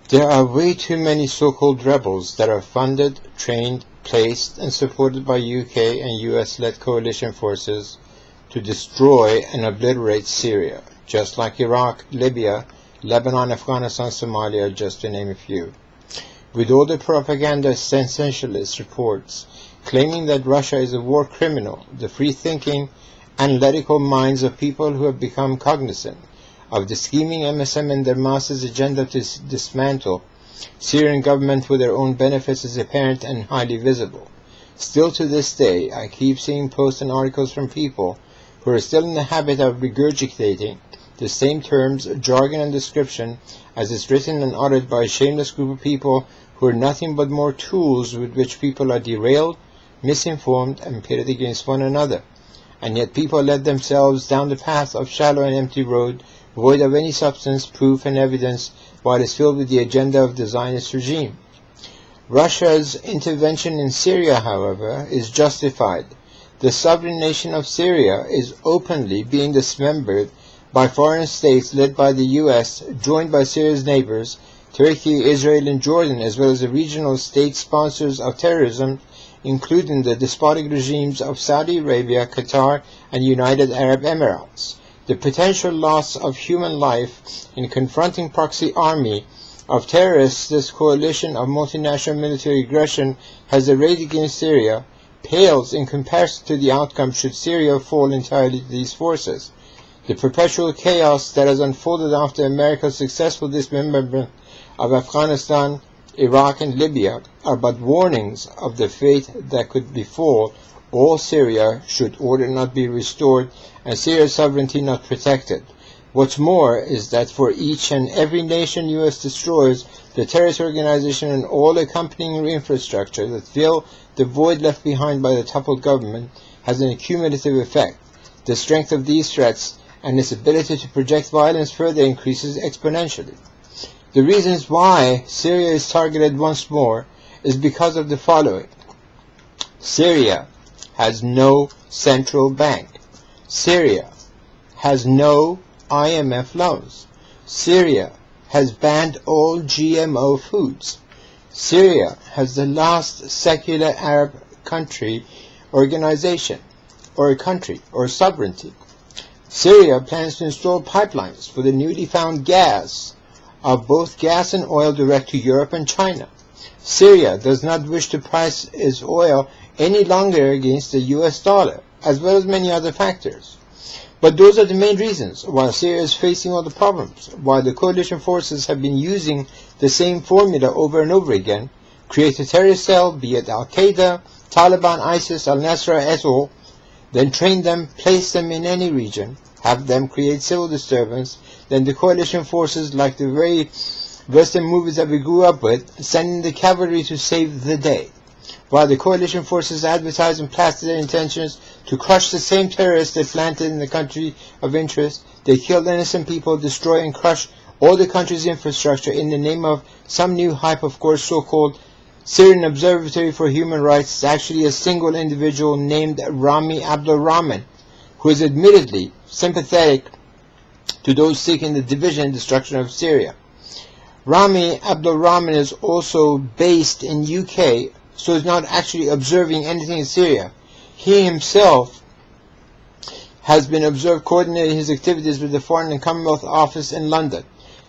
There are way too many so-called rebels that are funded, trained, placed, and supported by UK and US-led coalition forces to destroy and obliterate Syria, just like Iraq, Libya, Lebanon, Afghanistan, Somalia, just to name a few. With all the propaganda sensationalist reports claiming that Russia is a war criminal, the free-thinking, analytical minds of people who have become cognizant of the scheming MSM and their masses' agenda to dismantle Syrian government for their own benefits is apparent and highly visible. Still to this day, I keep seeing posts and articles from people who are still in the habit of regurgitating the same terms, jargon, and description as is written and uttered by a shameless group of people who are nothing but more tools with which people are derailed, misinformed, and pitted against one another. And yet people led themselves down the path of shallow and empty road, void of any substance, proof, and evidence, while it is filled with the agenda of the Zionist regime. Russia's intervention in Syria, however, is justified. The sovereign nation of Syria is openly being dismembered by foreign states led by the US, joined by Syria's neighbors, Turkey, Israel, and Jordan, as well as the regional state sponsors of terrorism, including the despotic regimes of Saudi Arabia, Qatar, and United Arab Emirates. The potential loss of human life in confronting proxy army of terrorists this coalition of multinational military aggression has arrayed against Syria pales in comparison to the outcome should Syria fall entirely to these forces. The perpetual chaos that has unfolded after America's successful dismemberment of Afghanistan, Iraq, and Libya are but warnings of the fate that could befall all Syria should order not be restored and Syria's sovereignty not protected. What's more is that for each and every nation US destroys, the terrorist organization and all accompanying infrastructure that fill the void left behind by the toppled government has an accumulative effect. The strength of these threats and its ability to project violence further increases exponentially. The reasons why Syria is targeted once more is because of the following. Syria has no central bank. Syria has no IMF loans. Syria has banned all GMO foods. Syria has the last secular Arab country organization, or a country, or sovereignty. Syria plans to install pipelines for the newly found gas of both gas and oil direct to Europe and China. Syria does not wish to price its oil any longer against the US dollar, as well as many other factors. But those are the main reasons why Syria is facing all the problems, why the coalition forces have been using the same formula over and over again. Create a terrorist cell, be it Al-Qaeda, Taliban, ISIS, Al-Nusra, et al., then train them, place them in any region, have them create civil disturbance, then the coalition forces, like the very Western movies that we grew up with, sending the cavalry to save the day. While the coalition forces advertise and plaster their intentions to crush the same terrorists they planted in the country of interest, they kill innocent people, destroy and crush all the country's infrastructure in the name of some new hype, of course, so-called Syrian Observatory for Human Rights. It's actually a single individual named Rami Abdulrahman, who is admittedly sympathetic to those seeking the division and destruction of Syria. Rami Abdulrahman is also based in UK, so is not actually observing anything in Syria. He himself has been observed coordinating his activities with the Foreign and Commonwealth Office in London.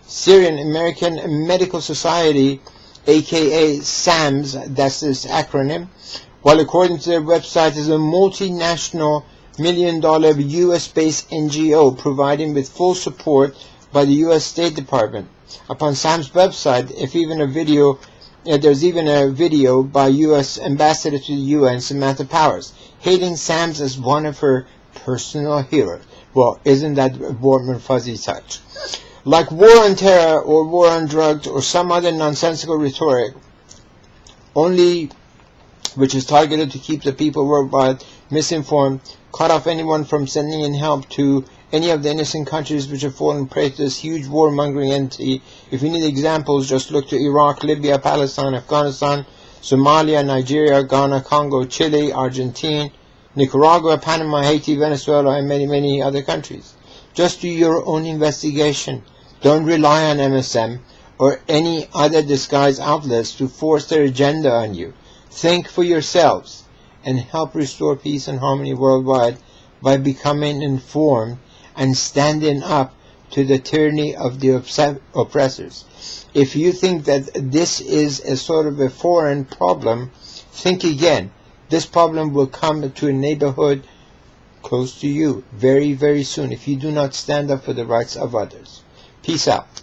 Syrian American Medical Society, aka SAMS, that's this acronym, while according to their website is a multinational $1 million US-based NGO providing with full support by the US State Department. Upon SAM's website, there's even a video by US Ambassador to the UN, Samantha Powers, hailing SAMS as one of her personal heroes. Well, isn't that a warm and fuzzy touch? Like war on terror or war on drugs or some other nonsensical rhetoric, only which is targeted to keep the people worldwide misinformed, cut off anyone from sending in help to any of the innocent countries which have fallen prey to this huge warmongering entity. If you need examples, just look to Iraq, Libya, Palestine, Afghanistan, Somalia, Nigeria, Ghana, Congo, Chile, Argentina, Nicaragua, Panama, Haiti, Venezuela, and many, many other countries. Just do your own investigation. Don't rely on MSM or any other disguised outlets to force their agenda on you. Think for yourselves and help restore peace and harmony worldwide by becoming informed and standing up to the tyranny of the oppressors. If you think that this is a sort of a foreign problem, think again. This problem will come to a neighborhood close to you very, very soon if you do not stand up for the rights of others. Peace out.